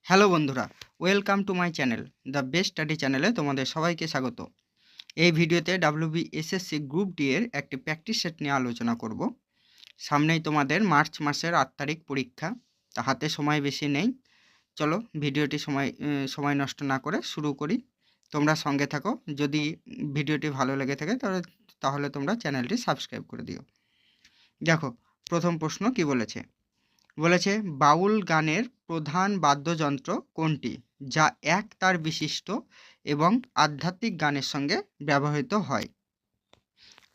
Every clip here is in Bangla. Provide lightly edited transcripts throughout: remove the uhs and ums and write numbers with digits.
হ্যালো বন্ধুরা, welcome to my channel the best study চ্যানেলে তোমাদের সবাইকে স্বাগত। এই ভিডিওতে WBSSC গ্রুপ ডি এর একটি প্র্যাকটিস সেট নিয়ে আলোচনা করব। সামনেই তোমাদের মার্চ মাসের 8 তারিখ পরীক্ষা, তা হাতে সময় বেশি নেই। চলো ভিডিওটি সময় নষ্ট না করে শুরু করি। তোমরা সঙ্গে থাকো। যদি ভিডিওটি ভালো লেগে থাকে তাহলে তোমরা চ্যানেলটি সাবস্ক্রাইব করে দিও। দেখো প্রথম প্রশ্ন কি বলেছে। বলেছে বাউল গানের প্রধান বাদ্যযন্ত্র কোনটি যা এক তার বিশিষ্ট এবং আধ্যাত্মিক গানের সঙ্গে ব্যবহৃত হয়?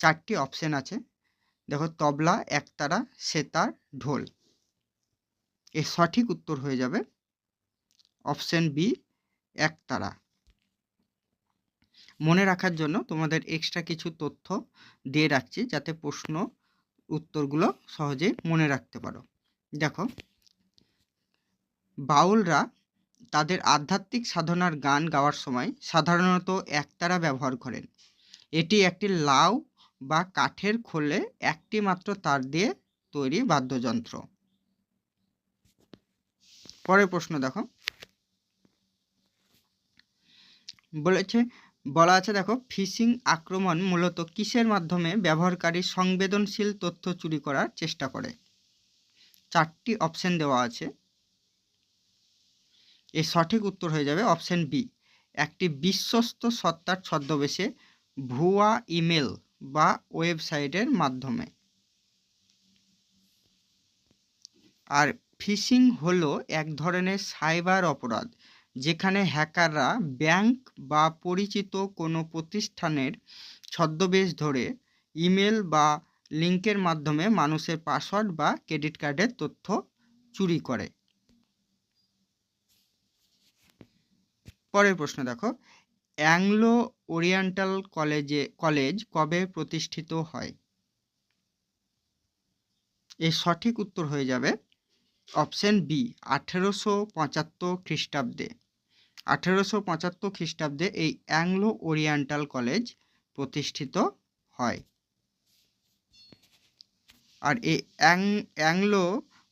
চারটি অপশন আছে। দেখো তবলা, একতারা, সেতার, ঢোল। এর সঠিক উত্তর হয়ে যাবে অপশন বি, একতারা। মনে রাখার জন্য তোমাদের এক্সট্রা কিছু তথ্য দিয়ে রাখছি যাতে প্রশ্ন উত্তরগুলো সহজেই মনে রাখতে পারো। দেখো বাউলরা তাদের আধ্যাত্মিক সাধনার গান গাওয়ার সময় সাধারণত একতারা ব্যবহার করেন। এটি একটি লাউ বা কাঠের খোলে একটি মাত্র তার দিয়ে তৈরি বাদ্যযন্ত্র। পরের প্রশ্ন দেখো, বলা আছে দেখো ফিশিং আক্রমণ মূলত কিসের মাধ্যমে ব্যবহারকারী সংবেদনশীল তথ্য চুরি করার চেষ্টা করে? চারটি অপশন দেওয়া আছে। এর সঠিক উত্তর হয়ে যাবে অপশন বি, একটি বিশ্বস্ত সত্তার ছদ্মবেশে ভুয়া ইমেল বা ওয়েবসাইটের মাধ্যমে। আর ফিশিং হলো এক ধরনের সাইবার অপরাধ যেখানে হ্যাকাররা ব্যাংক বা পরিচিত কোনো প্রতিষ্ঠানের ছদ্মবেশ ধরে ইমেল বা লিঙ্কের মাধ্যমে মানুষের পাসওয়ার্ড বা ক্রেডিট কার্ডের তথ্য চুরি করে। পরের প্রশ্ন দেখো, অ্যাংলো ওরিয়েন্টাল কলেজ কবে প্রতিষ্ঠিত হয়? এর সঠিক উত্তর হয়ে যাবে অপশন বি, 1875 খ্রিস্টাব্দে। 1875 খ্রিস্টাব্দে এই অ্যাংলো ওরিয়েন্টাল কলেজ প্রতিষ্ঠিত হয়। আর এই অ্যাংলো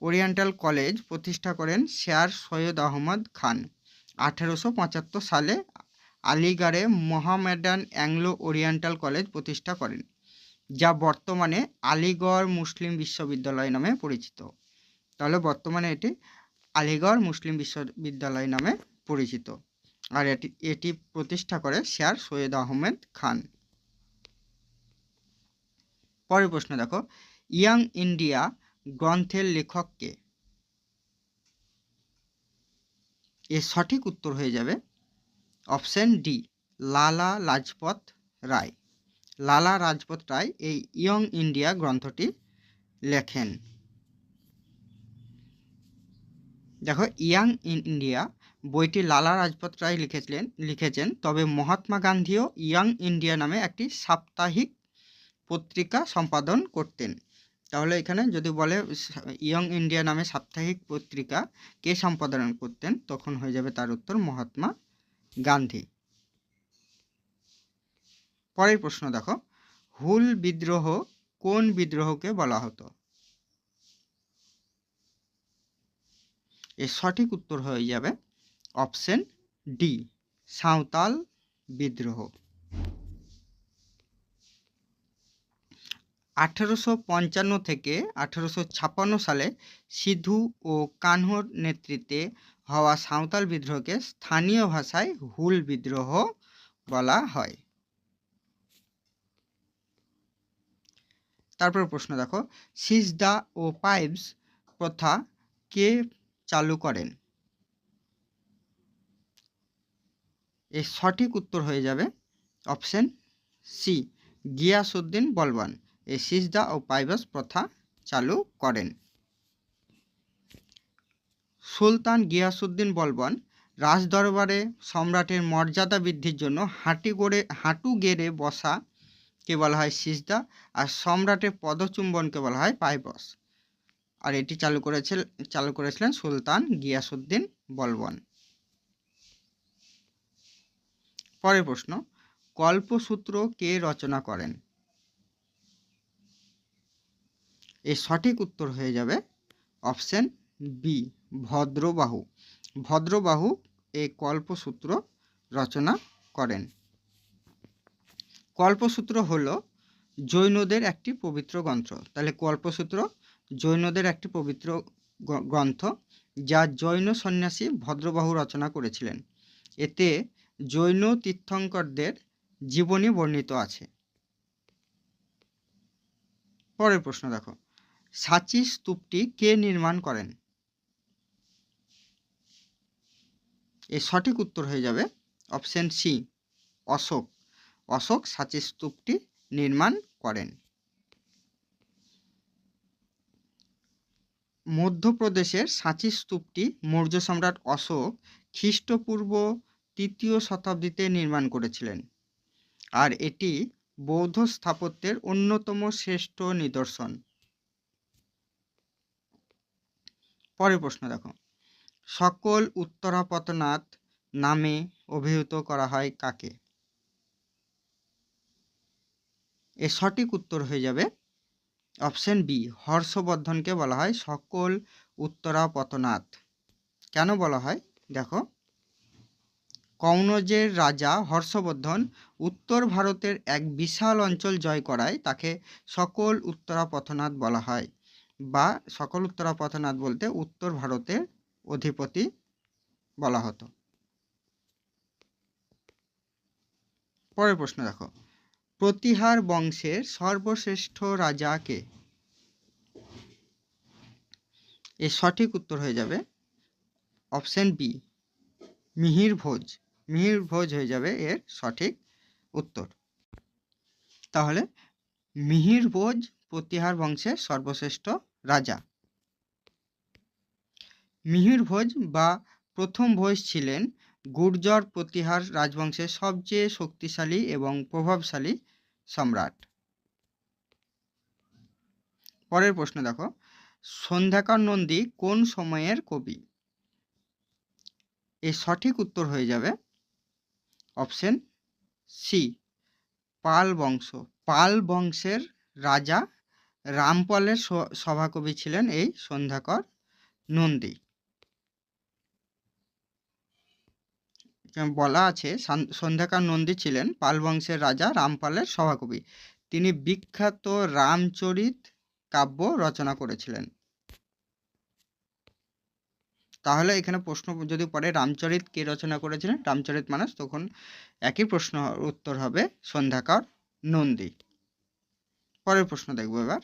ওরিয়েন্টাল কলেজ প্রতিষ্ঠা করেন শের সৈয়দ আহমদ খান 1875 সালে। আলিগড়ে মোহামেডান অ্যাংলো ওরিয়েন্টাল কলেজ প্রতিষ্ঠা করেন, যা বর্তমানে আলিগড় মুসলিম বিশ্ববিদ্যালয় নামে পরিচিত। তাহলে বর্তমানে এটি আলিগড় মুসলিম বিশ্ববিদ্যালয় নামে পরিচিত। আর এটি প্রতিষ্ঠা করে শের সৈয়দ আহমেদ খান। পরের প্রশ্ন দেখো, ইয়াং ইন্ডিয়া গ্রন্থের লেখক কে? এর সঠিক উত্তর হয়ে যাবে অপশন ডি, লালা লাজপত রায়। লালা লাজপত রায় এই ইয়ং ইন্ডিয়া গ্রন্থটি লেখেন। দেখো ইয়াং ইন্ডিয়া বইটি লালা লাজপত রায় লিখেছেন, তবে মহাত্মা গান্ধীও ইয়াং ইন্ডিয়া নামে একটি সাপ্তাহিক পত্রিকা সম্পাদন করতেন। তাহলে এখানে যদি বলে ইয়ং ইন্ডিয়া নামে সাপ্তাহিক পত্রিকা কে সম্পাদন করতেন, তখন হয়ে যাবে তার উত্তর মহাত্মা গান্ধী। পরের প্রশ্ন দেখো, হুল বিদ্রোহ কোন বিদ্রোহকে বলা হতো? এর সঠিক উত্তর হয়ে যাবে অপশন ডি, সাঁওতাল বিদ্রোহ। 1855 থেকে 1856 সালে সিধু ও কানহুর নেতৃত্বে হওয়া সাঁওতাল বিদ্রোহকে স্থানীয় ভাষায় হুল বিদ্রোহ বলা হয়। তারপর প্রশ্ন দেখো, সিজদা ও পাইপস প্রথা কে চালু করেন? এর সঠিক উত্তর হয়ে যাবে অপশন সি, গিয়াসউদ্দিন বলবান এই সিজদা ও পাইপস প্রথা চালু করেন। সুলতান গিয়াসউদ্দিন বলবান রাজদরবারে সম্রাটের মর্যাদা বৃদ্ধির জন্য হাঁটু গেড়ে বসাকে বলা হয় সিজদা, আর সম্রাটের পদচুম্বনকে বলা হয় পাইপস। আর এটি চালু করেছিলেন সুলতান গিয়াসউদ্দিন বলবান। পরের প্রশ্ন, কল্পসূত্র কে রচনা করেন? এর সঠিক উত্তর হয়ে যাবে অপশন বি, ভদ্রবাহু। ভদ্রবাহু এই কল্পসূত্র রচনা করেন। কল্পসূত্র হলো জৈনদের একটি পবিত্র গ্রন্থ। তাহলে কল্পসূত্র জৈনদের একটি পবিত্র গ্রন্থ, যা জৈন সন্ন্যাসী ভদ্রবাহু রচনা করেছিলেন। এতে জৈন তীর্থঙ্করদের জীবনী বর্ণিত আছে। পরের প্রশ্ন দেখো, সাঁচি স্তূপটি কে নির্মাণ করেন? এর সঠিক উত্তর হয়ে যাবে অপশন সি, অশোক। অশোক সাঁচি স্তূপটি নির্মাণ করেন। মধ্যপ্রদেশের সাঁচি স্তূপটি মৌর্য সম্রাট অশোক খ্রিস্টপূর্ব ৩য় শতাব্দীতে নির্মাণ করেছিলেন, আর এটি বৌদ্ধ স্থাপত্যের অন্যতম শ্রেষ্ঠ নিদর্শন। পরের প্রশ্ন দেখো, সকল উত্তরাপতনাথ নামে অভিহিত করা হয় কাকে? এর সঠিক উত্তর হয়ে যাবে অপশন বি, হর্ষবর্ধনকে বলা হয় সকল উত্তরাপতনাথ। কেন বলা হয় দেখো, কনৌজের রাজা হর্ষবর্ধন উত্তর ভারতের এক বিশাল অঞ্চল জয় করায় তাকে সকল উত্তরাপতনাথ বলা হয়, বা সকল উত্তরাপতনাথ বলতে উত্তর ভারতের অধিপতি বলা হতো। পরের প্রশ্ন দেখো, প্রতিহার বংশের সর্বশ্রেষ্ঠ রাজা কে? এর সঠিক উত্তর হয়ে যাবে অপশন বি, মিহির ভোজ। মিহির ভোজ হয়ে যাবে এর সঠিক উত্তর। তাহলে মিহির ভোজ প্রতিহার বংশের সর্বশ্রেষ্ঠ রাজা। মিহির ভোজ বা প্রথম ভোজ ছিলেন গুর্জর প্রতিহার রাজবংশের সবচেয়ে শক্তিশালী এবং প্রভাবশালী সম্রাট। পরের প্রশ্ন দেখো, সন্ধ্যাকর নন্দী কোন সময়ের কবি? এর সঠিক উত্তর হয়ে যাবে অপশন সি, পাল বংশ। পাল বংশের রাজা রামপালের সভাকবি ছিলেন এই সন্ধ্যাকর নন্দী। বলা আছে সন্ধ্যাকর নন্দী ছিলেন পাল বংশের রাজা রামপালের সভাকবি। তিনি বিখ্যাত রামচরিত কাব্য রচনা করেছিলেন। তাহলে এখানে প্রশ্ন যদি পড়ে রামচরিত কে রচনা করেছিলেন, রামচরিত মানস, তখন একই প্রশ্ন উত্তর হবে সন্ধ্যাকর নন্দী। পরের প্রশ্ন দেখব এবার,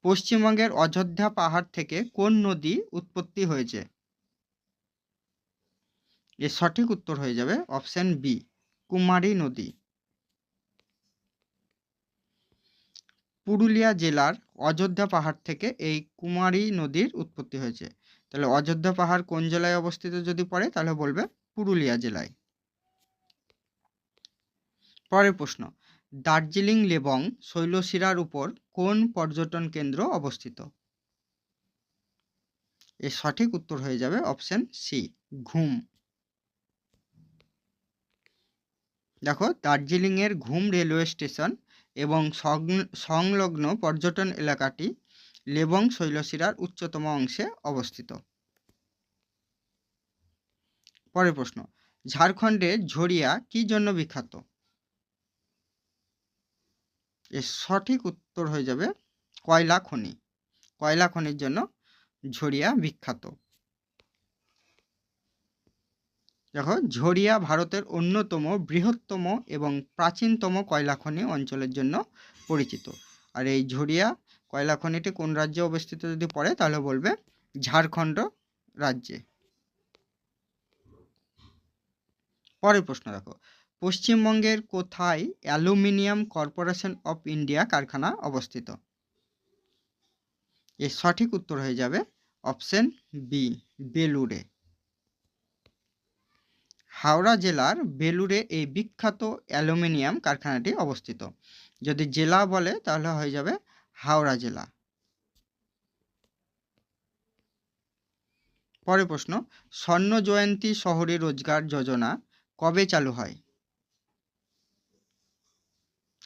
পশ্চিমবঙ্গের অযোধ্যা পাহাড় থেকে কোন নদী উৎপত্তি হয়েছে? এর সঠিক উত্তর হয়ে যাবে অপশন বি, কুমারী নদী। পুরুলিয়া জেলার অযোধ্যা পাহাড় থেকে এই কুমারী নদীর উৎপত্তি হয়েছে। তাহলে অযোধ্যা পাহাড় কোন জেলায় অবস্থিত যদি পড়ে তাহলে বলবে পুরুলিয়া জেলায়। পরের প্রশ্ন, দার্জিলিং লেবং শৈলশিরার উপর কোন পর্যটন কেন্দ্র অবস্থিত? এর সঠিক উত্তর হয়ে যাবে অপশন সি, ঘুম। দেখো, দার্জিলিংয়ের ঘুম রেলওয়ে স্টেশন এবং সংলগ্ন পর্যটন এলাকাটি লেবং শৈলশিরার উচ্চতম অংশে অবস্থিত। পরের প্রশ্ন, ঝাড়খণ্ডের ঝরিয়া কি জন্য বিখ্যাত? এর সঠিক উত্তর হয়ে যাবে কয়লা খনি। কয়লা খনির জন্য ঝরিয়া বিখ্যাত। দেখো, ঝরিয়া ভারতের অন্যতম বৃহত্তম এবং প্রাচীনতম কয়লা খনি অঞ্চলের জন্য পরিচিত। আর এই ঝরিয়া কয়লা খনিটি কোন রাজ্যে অবস্থিত যদি পড়ে তাহলে বলবে ঝাড়খণ্ড রাজ্যে। পরের প্রশ্ন দেখো, পশ্চিমবঙ্গের কোথায় অ্যালুমিনিয়াম কর্পোরেশন অফ ইন্ডিয়া কারখানা অবস্থিত? এর সঠিক উত্তর হয়ে যাবে অপশন বি, বেলুড়ে। হাওড়া জেলার বেলুড়ে এই বিখ্যাত অ্যালুমিনিয়াম কারখানাটি অবস্থিত। যদি জেলা বলে তাহলে হয়ে যাবে হাওড়া জেলা। পরের প্রশ্ন, স্বর্ণ জয়ন্তী শহরে রোজগার যোজনা কবে চালু হয়?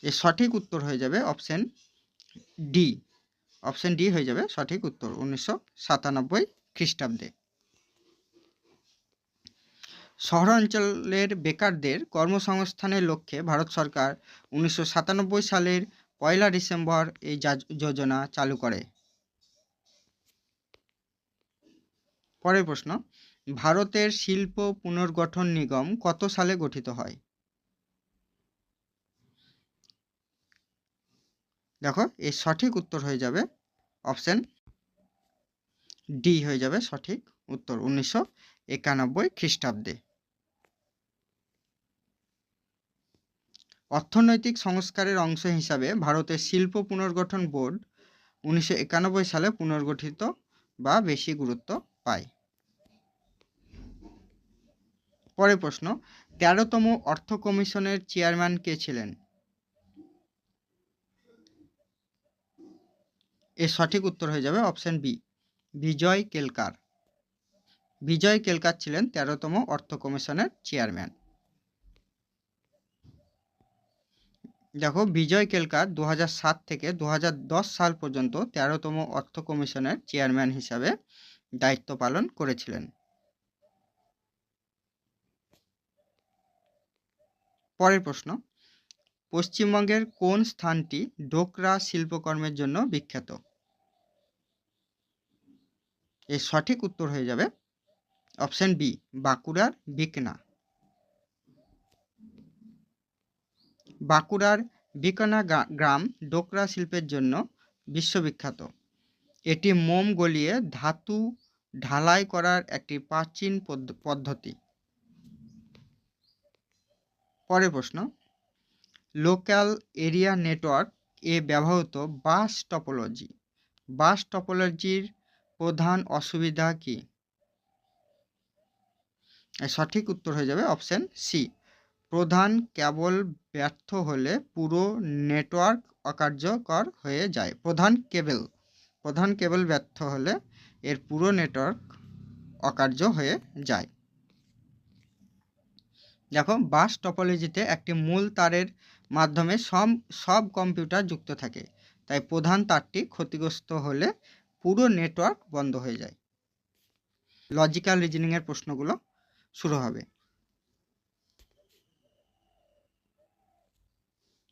এর সঠিক উত্তর হয়ে যাবে অপশন ডি। অপশন ডি হয়ে যাবে সঠিক উত্তর 1997 খ্রিস্টাব্দে। শহরাঞ্চলের বেকারদের কর্মসংস্থানের লক্ষ্যে ভারত সরকার 1997 সালের 1 ডিসেম্বর এই যোজনা চালু করে। পরের প্রশ্ন, ভারতের শিল্প পুনর্গঠন নিগম কত সালে গঠিত হয়? দেখো এর সঠিক উত্তর হয়ে যাবে অপশন ডি হয়ে যাবে সঠিক উত্তর, 1991 খ্রিস্টাব্দে। অর্থনৈতিক সংস্কারের অংশ হিসাবে ভারতের শিল্প পুনর্গঠন বোর্ড 1991 সালে পুনর্গঠিত বা বেশি গুরুত্ব পায়। পরের প্রশ্ন, 13তম অর্থ কমিশনের চেয়ারম্যান কে ছিলেন? এর সঠিক উত্তর হয়ে যাবে অপশন বি, বিজয় কেলকার। বিজয় কেলকার ছিলেন 13তম অর্থ কমিশনের চেয়ারম্যান। দেখো বিজয় কেলকার 2007 থেকে 2010 সাল পর্যন্ত 13তম অর্থ কমিশনের চেয়ারম্যান হিসাবে দায়িত্ব পালন করেছিলেন। পরের প্রশ্ন, পশ্চিমবঙ্গের কোন স্থানটি ডোকরা শিল্পকর্মের জন্য বিখ্যাত? এর সঠিক উত্তর হয়ে যাবে অপশন বি, বাঁকুড়ার বিকনা। বাঁকুড়ার বিকনা গ্রাম ডোকরা শিল্পের জন্য বিশ্ববিখ্যাত। এটি মোম গলিয়ে ধাতু ঢালাই করার একটি প্রাচীন পদ্ধতি। পরের প্রশ্ন, লোকাল এরিয়া নেটওয়ার্ক এ ব্যবহৃত বাস টপোলজির প্রধান অসুবিধা কি? সঠিক উত্তর হয়ে যাবে অপশন সি, প্রধান কেবল ব্যর্থ হলে পুরো নেটওয়ার্ক অকার্যকর হয়ে যায়। প্রধান কেবল ব্যর্থ হলে এর পুরো নেটওয়ার্ক অকার্য হয়ে যায়। দেখো বাস টপোলজিতে একটি মূল তারের মাধ্যমে সব কম্পিউটার যুক্ত থাকে, তাই প্রধান তারটি ক্ষতিগ্রস্ত হলে পুরো নেটওয়ার্ক বন্ধ হয়ে যায়। লজিক্যাল রিজনিংয়ের প্রশ্নগুলো শুরু হবে।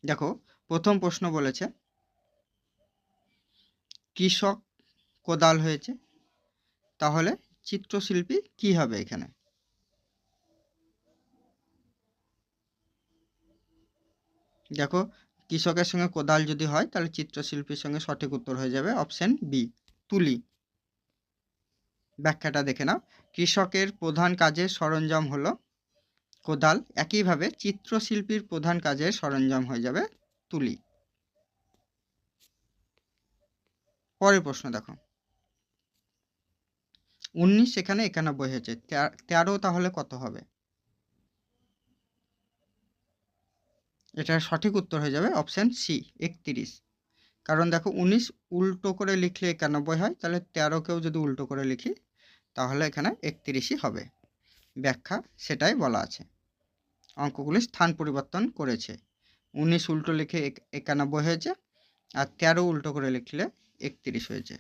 দেখো প্রথম প্রশ্ন বলেছে কৃষক কোদাল হয়েছে, তাহলে চিত্রশিল্পী কি হবে এখানে? দেখো কৃষকের সঙ্গে কোদাল যদি হয় তাহলে চিত্রশিল্পীর সঙ্গে সঠিক উত্তর হয়ে যাবে অপশন বি, তুলি। ব্যাখ্যাটা দেখে নাও, কৃষকের প্রধান কাজের সরঞ্জাম হলো কোদাল, একইভাবে চিত্রশিল্পীর প্রধান কাজের সরঞ্জাম হয়ে যাবে তুলি। পরের প্রশ্ন দেখো, 19 এখানে 91 হয়েছে, 13 তাহলে কত হবে? এটার সঠিক উত্তর হয়ে যাবে অপশন সি, 31। কারণ দেখো 19 উল্টো করে লিখলে 91 হয়, তাহলে 13কেও যদি উল্টো করে লিখি তাহলে এখানে 31ই হবে। ব্যাখ্যা সেটাই বলা আছে, অঙ্কগুলি স্থান পরিবর্তন করেছে। 19 উল্টো লিখে 91 হয়েছে, আর 13 উল্টো করে লিখলে 31 হয়েছে।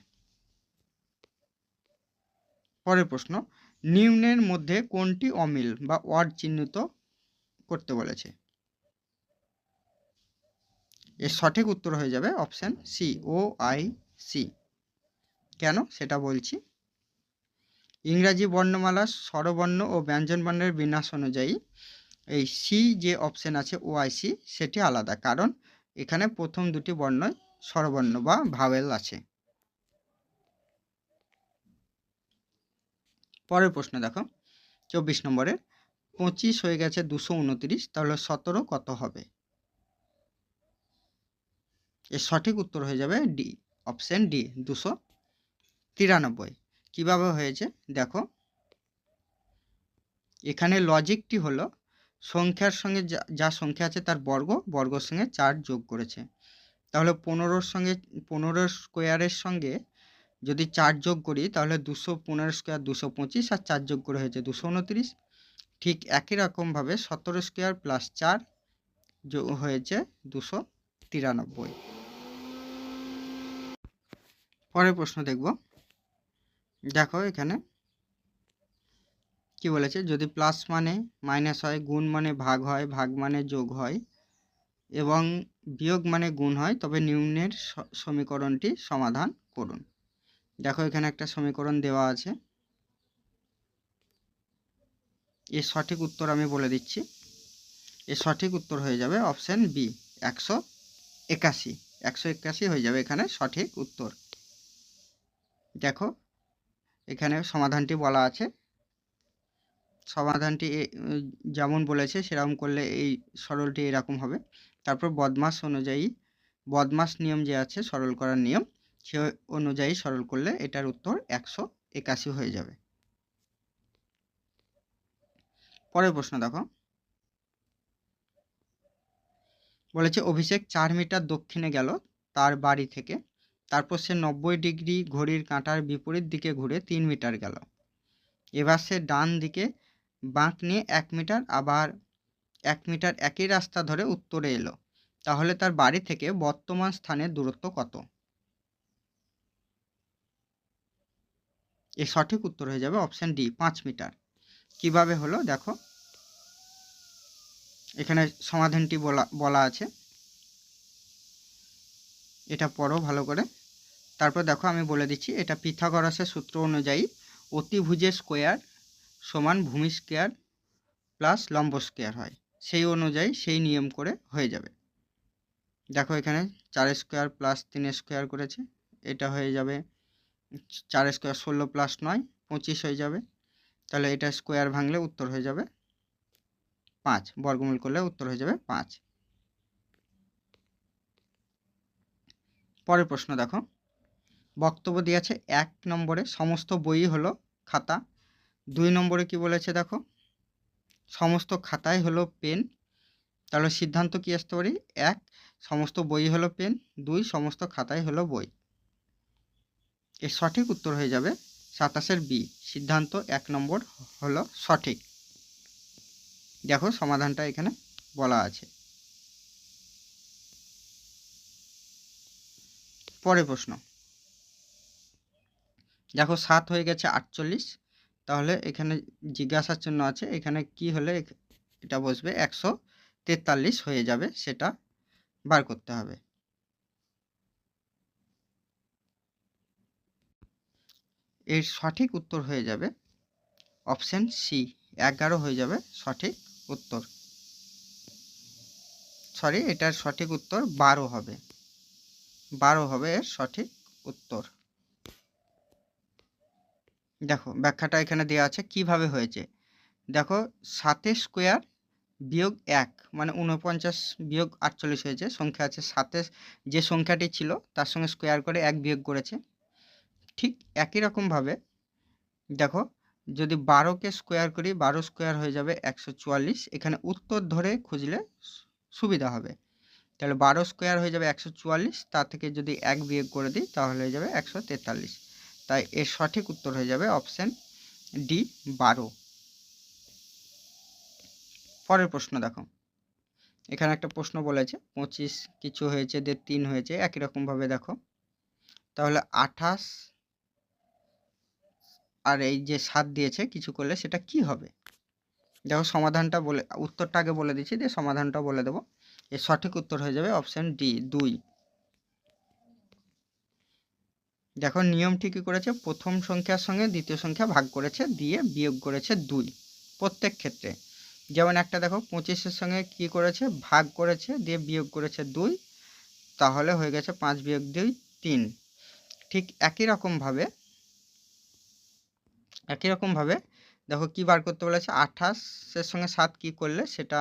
পরের প্রশ্ন, নিম্নের মধ্যে কোনটি অমিল বা অড চিহ্নিত করতে বলেছে? এর সঠিক উত্তর হয়ে যাবে অপশন সি, OIC। কেন সেটা বলছি। ইংরাজি বর্ণমালার স্বরবর্ণ ও ব্যঞ্জনবর্ণের বিন্যাস অনুযায়ী এই সি যে অপশন আছে OIC সেটি আলাদা, কারণ এখানে প্রথম দুটি বর্ণই স্বরবর্ণ বা ভাওয়েল আছে। পরের প্রশ্ন দেখো 24 নম্বরের, 25 হয়ে গেছে 229, তাহলে 17 কত হবে? এর সঠিক উত্তর হয়ে যাবে ডি, অপশন ডি, 293। কিভাবে হয়েছে দেখো, এখানে লজিকটি হলো সংখ্যার সঙ্গে যা সংখ্যা আছে তার বর্গর সঙ্গে 4 যোগ করেছে, তাহলে 15 স্কোয়ারের সঙ্গে যদি 4 যোগ করি তাহলে 215 স্কোয়ার 225, আর 4 যোগ করে হয়েছে 229। ঠিক একই রকমভাবে 17 স্কোয়ার প্লাস 4 যোগ হয়েছে 293। পরের প্রশ্ন দেখব, দেখো এখানে কি বলেছে, যদি প্লাস মানে মাইনাস হয়, গুণ মানে ভাগ হয়, ভাগ মানে যোগ হয় এবং বিয়োগ মানে গুণ হয়, তবে নিম্নের সমীকরণটি সমাধান করুন। দেখো এখানে একটা সমীকরণ দেওয়া আছে, এর সঠিক উত্তর আমি বলে দিচ্ছি। এর সঠিক উত্তর হয়ে যাবে অপশান বি, 181। 181 হয়ে যাবে এখানে সঠিক উত্তর। দেখো এখানে সমাধানটি বলা আছে, সমাধানটি যেমন বলেছে সেরকম করলে এই সরলটি এরকম হবে। তারপর বদমাস নিয়ম যে আছে সরল করার নিয়ম, সে অনুযায়ী সরল করলে এটার উত্তর 181 হয়ে যাবে। পরের প্রশ্ন দেখো, বলেছে অভিষেক 4 মিটার দক্ষিণে গেল তার বাড়ি থেকে, তারপর সে 90 ডিগ্রি ঘড়ির কাঁটার বিপরীত দিকে ঘুরে 3 মিটার গেল। এবার সে ডান দিকে বাঁক নিয়ে 1 মিটার আবার 1 মিটার একই রাস্তা ধরে উত্তরে এলো, তাহলে তার বাড়ি থেকে বর্তমান স্থানের দূরত্ব কত? এর সঠিক উত্তর হয়ে যাবে অপশান ডি, 5 মিটার। কিভাবে হলো দেখো, এখানে সমাধানটি বলা আছে, এটা পড়ো ভালো করে। তারপর দেখো আমি বলে দিচ্ছি, এটা পিথাগোরাসের সূত্র অনুযায়ী অতিভুজের স্কোয়ার সমান ভূমি স্কোয়ার প্লাস লম্ব স্কোয়ার হয়, সেই অনুযায়ী সেই নিয়ম করে হয়ে যাবে। দেখো এখানে 4 স্কোয়ার প্লাস 3 স্কোয়ার করেছে, এটা হয়ে যাবে 4 স্কোয়ার 16 প্লাস 9 25 হয়ে যাবে। তাহলে এটা স্কোয়ার ভাঙলে উত্তর হয়ে যাবে 5, বর্গমূল করলে উত্তর হয়ে যাবে 5। পরের প্রশ্ন দেখো, বক্তব্য দিয়েছে 1 নম্বরে সমস্ত বই হলো খাতা, 2 নম্বরে কি বলেছে দেখো, সমস্ত খাতাই হলো পেন। তাহলে সিদ্ধান্ত কি আসতে পারি, 1 সমস্ত বই হলো পেন, 2 সমস্ত খাতাই হলো বই। এর সঠিক উত্তর হয়ে যাবে 27-এর বি, সিদ্ধান্ত 1 নম্বর হলো সঠিক। দেখো সমাধানটা এখানে বলা আছে। পরের প্রশ্ন দেখো, 7 হয়ে গেছে 48, তাহলে এখানে জিজ্ঞাসার চিহ্ন আছে, এখানে কি হলে এটা বসবে 143 হয়ে যাবে, সেটা বার করতে হবে। এর সঠিক উত্তর হয়ে যাবে অপশান সি, 11 হয়ে যাবে সঠিক উত্তর। সরি, এটার সঠিক উত্তর 12 হবে, 12 হবে এর সঠিক উত্তর। দেখো ব্যাখ্যাটা এখানে দেওয়া আছে কিভাবে হয়েছে। দেখো 7 স্কোয়ার বিয়োগ 1 মানে 49 বিয়োগ 48 হয়েছে, সংখ্যা আছে 7, যে সংখ্যাটি ছিল তার সঙ্গে স্কোয়ার করে 1 বিয়োগ করেছে। ঠিক একই রকমভাবে দেখো, যদি 12কে স্কোয়ার করি, 12 স্কোয়ার হয়ে যাবে 144, এখানে উত্তর ধরে খুঁজলে সুবিধা হবে। তাহলে 12 স্কোয়ার হয়ে যাবে 144, তার থেকে যদি 1 বিয়োগ করে দিই তাহলে হয়ে যাবে 143। তাই এর সঠিক উত্তর হয়ে যাবে অপশান ডি, 12। পরের প্রশ্ন দেখো, এখানে একটা প্রশ্ন বলেছে 25 কিছু হয়েছে, 3 হয়েছে, একই রকমভাবে দেখো, তাহলে 28 আর এই যে 7 দিয়েছে কিছু করলে সেটা কি হবে। দেখো সমাধানটা বলে, উত্তরটা আগে বলে দিচ্ছি, দিয়ে সমাধানটা বলে দেবো। এর সঠিক উত্তর হয়ে যাবে অপশান ডি, 2। দেখো নিয়ম ঠিকই করেছে, প্রথম সংখ্যার সঙ্গে দ্বিতীয় সংখ্যা ভাগ করেছে, দিয়ে বিয়োগ করেছে 2 প্রত্যেক ক্ষেত্রে। যেমন একটা দেখো 25-এর সঙ্গে কি করেছে, ভাগ করেছে, দিয়ে বিয়োগ করেছে 2, তাহলে হয়ে গেছে 5 বিয়োগ 2 3। ঠিক একই রকমভাবে দেখো কি বার করতে বলেছে, 28-এর সঙ্গে 7 কি করলে সেটা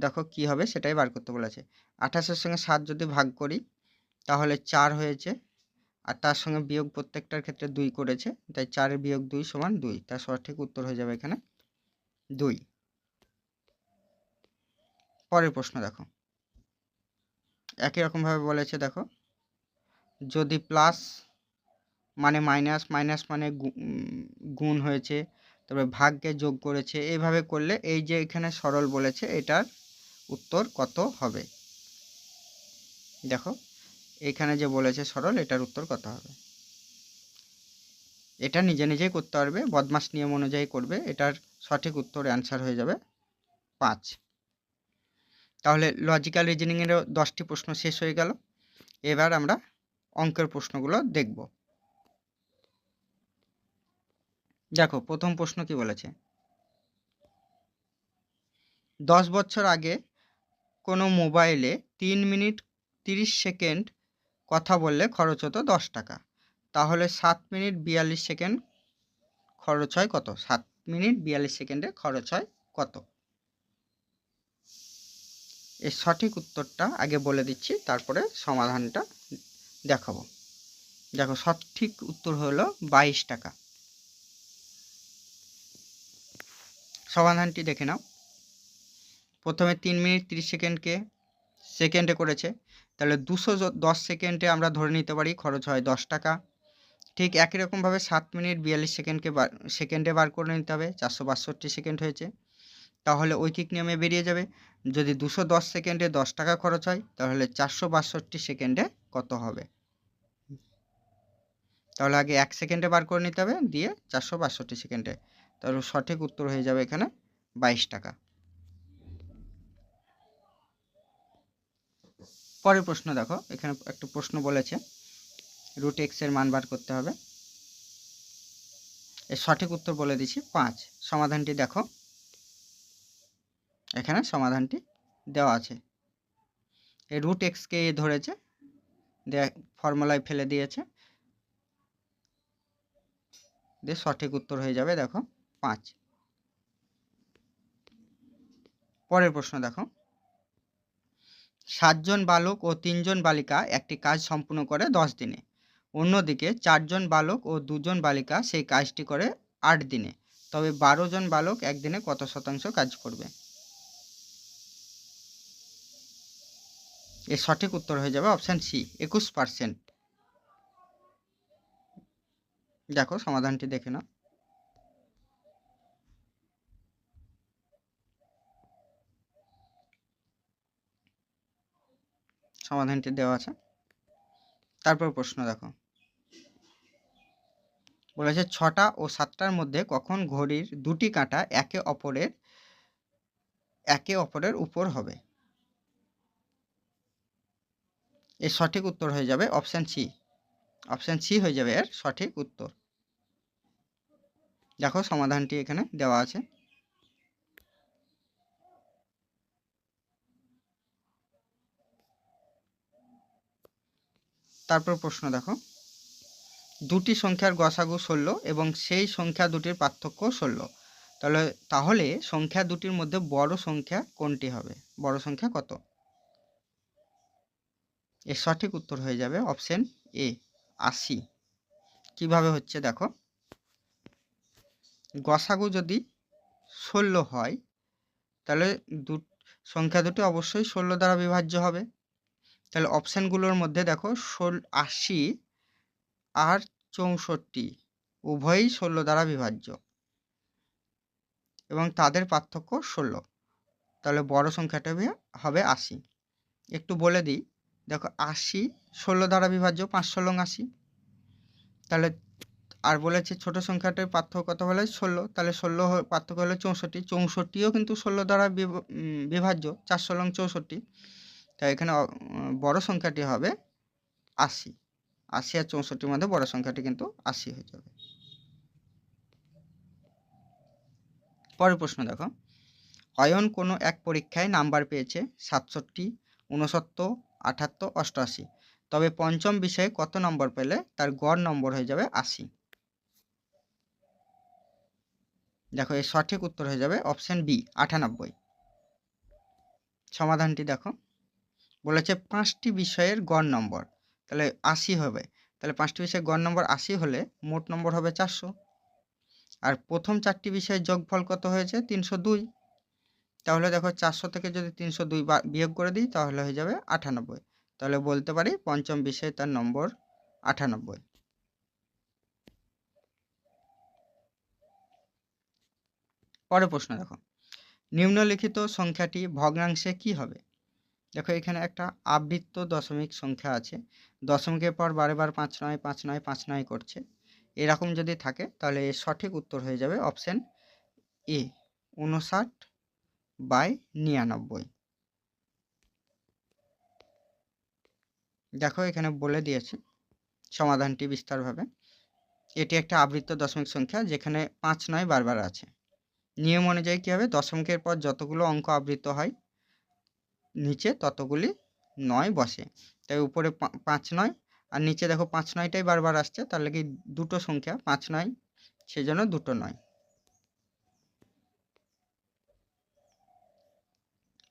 দেখো কি হবে সেটাই বার করতে বলেছে। 28-এর সঙ্গে 7 যদি ভাগ করি তাহলে 4 হয়েছে, আর তার সঙ্গে বিয়োগ প্রত্যেকটার ক্ষেত্রে 2 করেছে, তাই 4 বিয়োগ 2 সমান 2, তার সঠিক উত্তর হয়ে যাবে এখানে 2। পরের প্রশ্ন দেখো, একই রকমভাবে বলেছে দেখো, যদি প্লাস মানে মাইনাস, মাইনাস মানে গুণ হয়েছে, তবে ভাগকে যোগ করেছে, এইভাবে করলে এই যে এখানে সরল বলেছে এটার উত্তর কত হবে। দেখো এখানে যে বলেছে সরল, এটার উত্তর কত হবে। এটা নিজে নিজেই করতে পারবে, বদমাস নিয়ম অনুযায়ী করবে। এটার সঠিক উত্তর অ্যান্সার হয়ে যাবে 5। তাহলে লজিক্যাল রিজনিংয়েরও 10টি প্রশ্ন শেষ হয়ে গেল। এবার আমরা অঙ্কের প্রশ্নগুলো দেখব। দেখো প্রথম প্রশ্ন কি বলেছে, 10 বছর আগে কোনো মোবাইলে 3 মিনিট 30 সেকেন্ড কথা বললে খরচ হতো 10 টাকা, তাহলে 7 মিনিট 42 সেকেন্ড খরচ হয় কত? 7 মিনিট 42 সেকেন্ডে খরচ হয় কত? এর সঠিক উত্তরটা আগে বলে দিচ্ছি, তারপরে সমাধানটা দেখাবো। দেখো সঠিক উত্তর হলো 22 টাকা। সমাধানটি দেখে নাও। প্রথমে 3 মিনিট 30 সেকেন্ডকে সেকেন্ডে করেছে, তাহলে 210 সেকেন্ডে আমরা ধরে নিতে পারি খরচ হয় 10 টাকা। ঠিক একই রকমভাবে 7 মিনিট 42 সেকেন্ডে বার করে নিতে হবে, 462 সেকেন্ড হয়েছে। তাহলে ঐকিক নিয়মে বেরিয়ে যাবে, যদি 210 সেকেন্ডে 10 টাকা খরচ হয় তাহলে 462 সেকেন্ডে কত হবে? তাহলে আগে 1 সেকেন্ডে বার করে নিতে হবে, দিয়ে 462 সেকেন্ডে। তাহলে সঠিক উত্তর হয়ে যাবে এখানে 22 টাকা। পরের প্রশ্ন দেখো, এখানে একটা প্রশ্ন বলেছে √x এর মান বার করতে হবে। এর সঠিক উত্তর বলে দিচ্ছি 5। সমাধানটি দেখো, এখানে সমাধানটি দেওয়া আছে। এই √x-কে ধরেছে, ফর্মুলায় ফেলে দিয়েছে, দিয়ে সঠিক উত্তর হয়ে যাবে দেখো 5। পরের প্রশ্ন দেখো, 7 জন বালক ও 3 জন বালিকা একটি কাজ সম্পূর্ণ করে 10 দিনে, অন্যদিকে 4 জন বালক ও 2 জন বালিকা সেই কাজটি করে 8 দিনে, তবে 12 জন বালক একদিনে কত শতাংশ কাজ করবে? এর সঠিক উত্তর হয়ে যাবে অপশান সি, 21%। দেখো সমাধানটি দেখে নাও। সমাধানটি দেওয়া আছে। তারপর প্রশ্ন দেখো, বলেছে 6টা ও 7টার মধ্যে কখন ঘড়ির দুটি কাঁটা একে অপরের উপর হবে? এর সঠিক উত্তর হয়ে যাবে অপশান সি। অপশান সি হয়ে যাবে এর সঠিক উত্তর। দেখো সমাধানটি এখানে দেওয়া আছে। তারপর প্রশ্ন দেখো, দুটি সংখ্যার গসাগু 16 এবং সেই সংখ্যা দুটির পার্থক্য 16, তাহলে সংখ্যা দুটির মধ্যে বড় সংখ্যা কোনটি হবে? বড় সংখ্যা কত? এর সঠিক উত্তর হয়ে যাবে অপশন এ, 80। কিভাবে হচ্ছে দেখো, গসাগু যদি 16 হয় তাহলে সংখ্যা দুটি অবশ্যই 16 দ্বারা বিভাজ্য হবে। তাহলে অপশানগুলোর মধ্যে দেখো 80 আর 64 উভয়ই 16 দ্বারা বিভাজ্য এবং তাদের পার্থক্য 16, তাহলে বড় সংখ্যাটা হবে 80। একটু বলে দিই, দেখো 80 16 দ্বারা বিভাজ্য, 5 16 80। তাহলে আর বলেছে ছোট সংখ্যাটার পার্থক্য কত বলে 16, তাহলে 16 পার্থক্য হলো 64, 64ও কিন্তু 16 দ্বারা বিভাজ্য, 4 16 64। তাই এখানে বড় সংখ্যাটি হবে 80। 80 আর 64-র মধ্যে বড় সংখ্যাটি কিন্তু 80 হয়ে যাবে। পরের প্রশ্ন দেখো, অয়ন কোনো এক পরীক্ষায় নাম্বার পেয়েছে 67, 69, 78, 88, তবে পঞ্চম বিষয়ে কত নম্বর পেলে তার গড় নম্বর হয়ে যাবে 80? দেখো এর সঠিক উত্তর হয়ে যাবে অপশন বি, 98। সমাধানটি দেখো, বলেছে 5টি বিষয়ের গড় নম্বর, তাহলে 80 হবে। তাহলে 5টি বিষয়ের গড় নম্বর 80 হলে মোট নম্বর হবে 400। আর প্রথম 4টি বিষয়ের যোগফল কত হয়েছে? 302। তাহলে দেখো 400 থেকে যদি 302 বিয়োগ করে দিই তাহলে হয়ে যাবে 98। তাহলে বলতে পারি পঞ্চম বিষয়ে তার নম্বর 98। পরের প্রশ্ন দেখো, নিম্নলিখিত সংখ্যাটি ভগ্নাংশে কি হবে? দেখো এখানে একটা আবৃত্ত দশমিক সংখ্যা আছে, দশমিকের পর বারে 5 9 5 9 5 9 করছে। এরকম যদি থাকে তাহলে এর সঠিক উত্তর হয়ে যাবে অপশান এ 59/99। দেখো এখানে বলে দিয়েছে সমাধানটি বিস্তারভাবে। এটি একটা আবৃত্ত দশমিক সংখ্যা যেখানে 5 9 বারবার আছে। নিয়ম অনুযায়ী কী হবে, দশমিকের পর যতগুলো অঙ্ক আবৃত্ত হয় নিচে ততগুলি 9 বসে। তাই উপরে 5 9 আর নিচে দেখো 5 9টাই বারবার আসছে, তাহলে কি দুটো সংখ্যা 5 9, সেজন্য দুটো 9।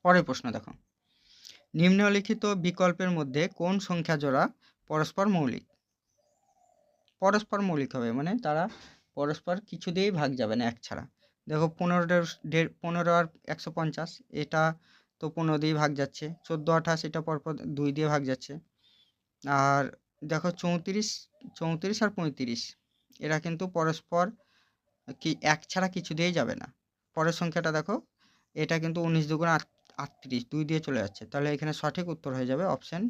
পরের প্রশ্ন দেখো, নিম্নলিখিত বিকল্পের মধ্যে কোন সংখ্যা জোড়া পরস্পর মৌলিক? পরস্পর মৌলিক হবে মানে তারা পরস্পর কিছু দিয়েই ভাগ যাবে না এক ছাড়া। দেখো 15 আর 150, এটা তো 15 দিয়ে ভাগ যাচ্ছে। 14 28 এটা পরপর 2 দিয়ে ভাগ যাচ্ছে। আর দেখো 34 আর 35 এরা কিন্তু পরস্পর কি এক ছাড়া কিছু দিয়েই যাবে না। পরের সংখ্যাটা দেখো, এটা কিন্তু 19 দুগুণ 38 2 দিয়ে চলে যাচ্ছে, তাহলে এখানে সঠিক উত্তর হয়ে যাবে অপশান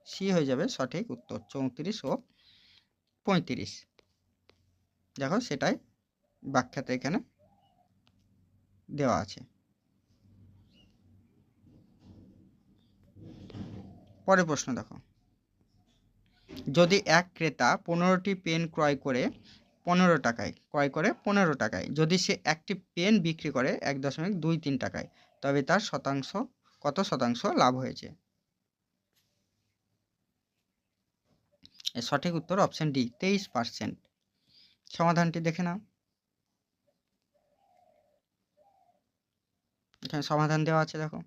সি হয়ে যাবে সঠিক উত্তর 34 ও 35। দেখো সেটাই ব্যাখ্যাতে এখানে দেওয়া আছে। পরের প্রশ্ন দেখো, যদি এক ক্রেতা 15টি পেন ক্রয় করে 15 টাকায়, যদি সে একটি পেন বিক্রি করে 1.23 টাকায়, তবে তার কত শতাংশ লাভ হয়েছে? এর সঠিক উত্তর অপশান ডি 23%। সমাধানটি দেখে নাও, এখানে সমাধান দেওয়া আছে। দেখো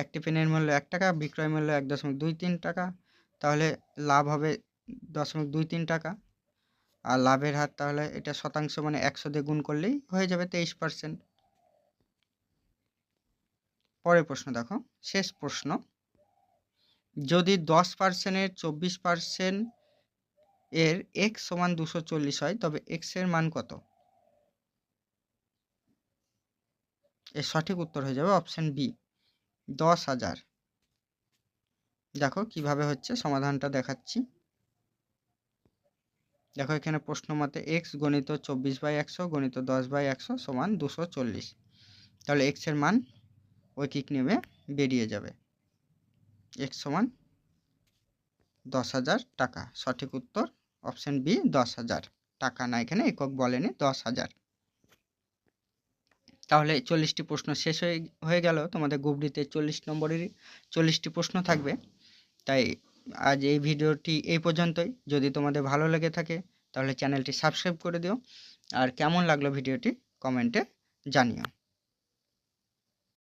একটি পেনের মূল্য 1 টাকা, বিক্রয় মূল্য 1.23 টাকা, তাহলে লাভ হবে 0.23 টাকা। আর লাভের হার তাহলে এটা শতাংশ মানে 100 দিয়ে গুণ করলেই হয়ে যাবে 23%। পরের প্রশ্ন দেখো, শেষ প্রশ্ন, যদি 10%-এর 24% এর x সমান 240 হয় তবে x এর মান কত? এর সঠিক উত্তর হয়ে যাবে অপশান বি 10,000। দেখো কিভাবে হচ্ছে, সমাধানটা দেখাচ্ছি। দেখো এখানে প্রশ্ন মতে x গণিত 24/100 গণিত 10/100 সমান 240, তাহলে x এর মান ঐকিক নিয়মে বেরিয়ে যাবে। x সমান 10,000 টাকা। সঠিক উত্তর অপশান বি 10,000 টাকা, না এখানে একক বলেনি, 10,000। তাহলে 40টি প্রশ্ন শেষ হয়ে গেল। তোমাদের গ্রুপ ডিতে 40 নম্বরেরই 40টি প্রশ্ন থাকবে। তাই আজ এই ভিডিওটি এই পর্যন্তই। যদি তোমাদের ভালো লেগে থাকে তাহলে চ্যানেলটি সাবস্ক্রাইব করে দিও, আর কেমন লাগলো ভিডিওটি কমেন্টে জানিও।